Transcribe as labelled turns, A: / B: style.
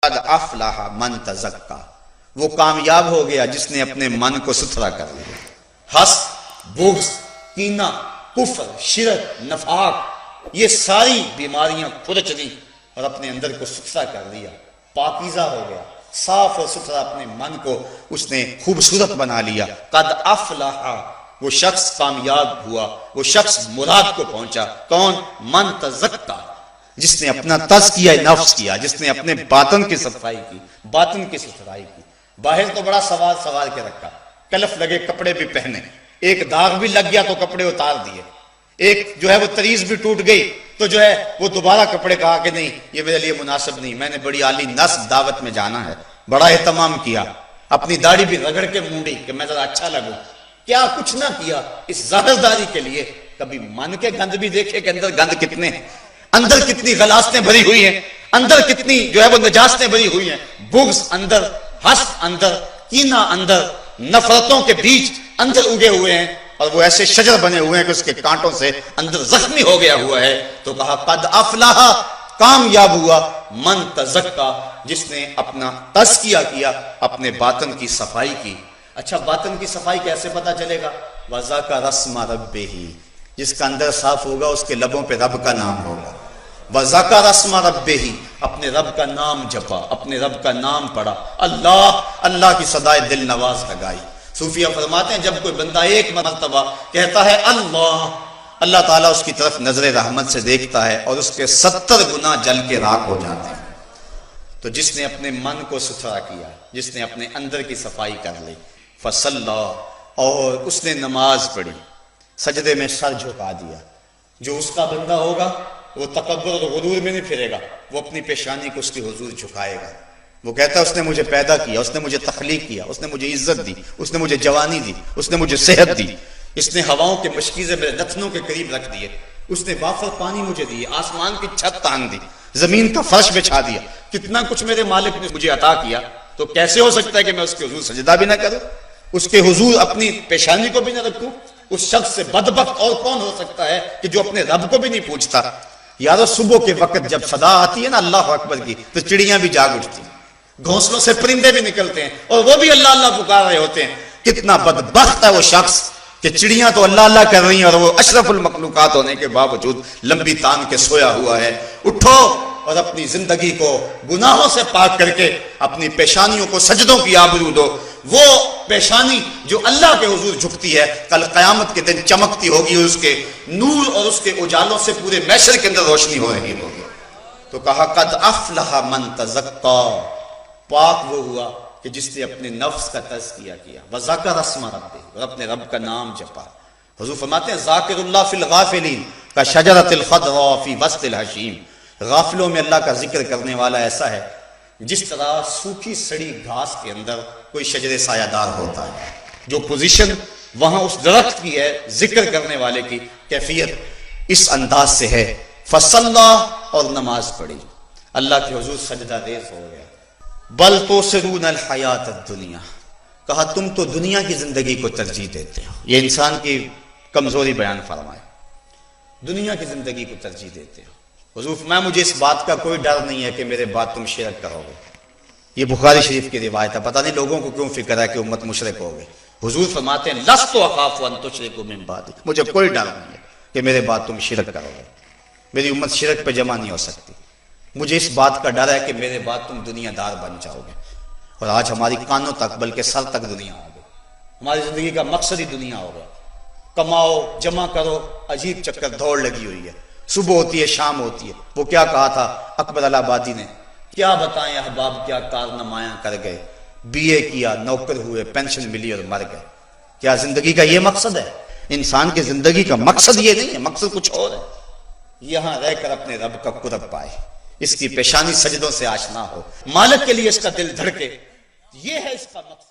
A: قد افلح من تزکا، وہ کامیاب ہو گیا جس نے اپنے من کو ستھرا کر لیا۔ حسد، بغض، کینہ، کفر، شرک، نفاق، یہ ساری بیماریاں کھرچ دی اور اپنے اندر کو ستھرا کر لیا، پاکیزہ ہو گیا، صاف اور ستھرا اپنے من کو اس نے خوبصورت بنا لیا۔ قد افلح، وہ شخص کامیاب ہوا، وہ شخص مراد کو پہنچا۔ کون؟ من تزکا، جس نے اپنا تزکیہ نفس کیا، جس نے اپنے باطن کی صفائی کی، باطن کی ستھرائی کی۔ باہر تو بڑا سوار کے رکھا، کلف لگے کپڑے بھی پہنے، ایک داغ بھی لگ گیا تو کپڑے اتار دیے، ایک جو ہے وہ تریز بھی ٹوٹ گئی تو جو ہے وہ دوبارہ کپڑے کہا کہ نہیں یہ میرے لیے مناسب نہیں، میں نے بڑی عالی نسب دعوت میں جانا ہے، بڑا اہتمام کیا، اپنی داڑھی بھی رگڑ کے مونڈی کہ میں ذرا اچھا لگوں۔ کیا کچھ نہ کیا اس ظاہرداری کے لیے، کبھی من کے گند بھی دیکھے کہ اندر گند کتنے ہیں، اندر کتنی غلاستیں بھری ہوئی ہیں، اندر کتنی جو ہے وہ نجاستیں بھری ہوئی ہیں، بغض اندر، حسد اندر، کینہ اندر، نفرتوں کے بیج اندر اگے ہوئے ہیں اور وہ ایسے شجر بنے ہوئے ہیں کہ اس کے کانٹوں سے اندر زخمی ہو گیا ہوا ہے۔ تو کہا قد افلح، کامیاب ہوا، من تزکا، جس نے اپنا تزکیہ کیا، اپنے باطن کی صفائی کی۔ اچھا باطن کی صفائی کیسے پتا چلے گا؟ وَذَكَرَ اسْمَ رَبِّهِ، جس کا اندر صاف ہوگا اس کے لبوں پہ رب کا نام ہوگا۔ وَذَكَرَ اسْمَ رَبِّهِ، اپنے رب کا نام جپا، اپنے رب کا نام پڑھا، اللہ اللہ کی صدائے دل نواز لگائی۔ صوفیہ فرماتے ہیں جب کوئی بندہ ایک مرتبہ کہتا ہے اللہ، اللہ تعالیٰ اس کی طرف نظر رحمت سے دیکھتا ہے اور اس کے 70 گناہ جل کے راکھ ہو جاتے ہیں۔ تو جس نے اپنے من کو ستھرا کیا، جس نے اپنے اندر کی صفائی کر لی، فصلی، اور اس نے نماز پڑھی، سجدے میں سر جھکا دیا، جو اس کا بندہ ہوگا وہ تکبر اور غرور میں نہیں پھرے گا، وہ اپنی پیشانی کو اس کے حضور جھکائے گا۔ وہ کہتا ہے اس نے مجھے پیدا کیا، اس نے مجھے تخلیق کیا، اس نے مجھے عزت دی، اس نے مجھے جوانی دی، اس نے مجھے صحت دی، اس نے ہواؤں کے مشکیزے میرے نتنوں کے قریب رکھ دیے، اس نے وافر پانی مجھے دیے، آسمان کی چھت تان دی، زمین کا فرش بچھا دیا، کتنا کچھ میرے مالک نے مجھے عطا کیا، تو کیسے ہو سکتا ہے کہ میں اس کے حضور سجدہ بھی نہ کروں، اس کے حضور اپنی پیشانی کو بھی نہ رکھوں؟ اس شخص سے بدبخت اور کون ہو سکتا ہے کہ جو اپنے رب کو بھی نہیں پوچھتا؟ یارو صبح کے وقت جب صدا آتی ہے نا اللہ اکبر کی، تو چڑیاں بھی جاگ اٹھتی ہیں، گھونسلوں سے پرندے بھی نکلتے ہیں اور وہ بھی اللہ اللہ پکار رہے ہوتے ہیں۔ کتنا بدبخت ہے وہ شخص کہ چڑیاں تو اللہ اللہ کر رہی ہیں اور وہ اشرف المخلوقات ہونے کے باوجود لمبی تان کے سویا ہوا ہے۔ اٹھو اور اپنی زندگی کو گناہوں سے پاک کر کے اپنی پیشانیوں کو سجدوں کی آبرو دو۔ وہ پیشانی جو اللہ کے حضور جھکتی ہے کل قیامت کے دن چمکتی ہوگی، اس کے نور اور اس کے اجالوں سے پورے محشر کے اندر روشنی ہو رہی ہوگی۔ تو کہا قد افلح من تزکا، پاک وہ ہوا کہ جس نے اپنے نفس کا تزکیہ کیا، وذکر اسم ربہ، اور اپنے رب کا نام جپا۔ حضور فرماتے ہیں ذاکر اللہ فی الغافلین کشجرۃ الخضراء فی وسط الحشیم، غافلوں میں اللہ کا ذکر کرنے والا ایسا ہے جس طرح سوکھی سڑی گھاس کے اندر کوئی شجر سایہ دار ہوتا ہے، جو پوزیشن وہاں اس درخت کی ہے ذکر کرنے والے کی کیفیت اس انداز سے ہے۔ فصلی، اور نماز پڑھی، اللہ کے حضور سجدہ ریز ہو گیا۔ بل تؤثرون الحیات الدنیا، کہا تم تو دنیا کی زندگی کو ترجیح دیتے ہو۔ یہ انسان کی کمزوری بیان فرمائے، دنیا کی زندگی کو ترجیح دیتے ہو۔ حضور فرمایا مجھے اس بات کا کوئی ڈر نہیں ہے کہ میرے بعد تم شرک کرو گے۔ یہ بخاری شریف کی روایت ہے، پتہ نہیں لوگوں کو کیوں فکر ہے کہ امت مشرک ہو گئی۔ حضور فرماتے ہیں لست اخاف ان تشرکوا من بعدی، مجھے کوئی ڈر نہیں ہے کہ میرے بعد تم شرک کرو گے، میری امت شرک پہ جمع نہیں ہو سکتی۔ مجھے اس بات کا ڈر ہے کہ میرے بعد تم دنیا دار بن جاؤ گے۔ اور آج ہماری کانوں تک بلکہ سر تک دنیا ہو گئی، ہماری زندگی کا مقصد ہی دنیا ہو گیا۔ کماؤ، جمع کرو، عجیب چکر دوڑ لگی ہوئی ہے، صبح ہوتی ہے شام ہوتی ہے۔ وہ کیا کہا تھا اکبر الہ آبادی نے، کیا بتائیں احباب کیا کارنامہ کر گئے، بی اے کیا، نوکر ہوئے، پینشن ملی اور مر گئے۔ کیا زندگی کا یہ مقصد ہے؟ انسان کی زندگی کا مقصد یہ نہیں ہے، مقصد کچھ اور ہے۔ یہاں رہ کر اپنے رب کا قرب پائے، اس کی پیشانی سجدوں سے آشنا ہو، مالک کے لیے اس کا دل دھڑکے، یہ ہے اس کا مقصد۔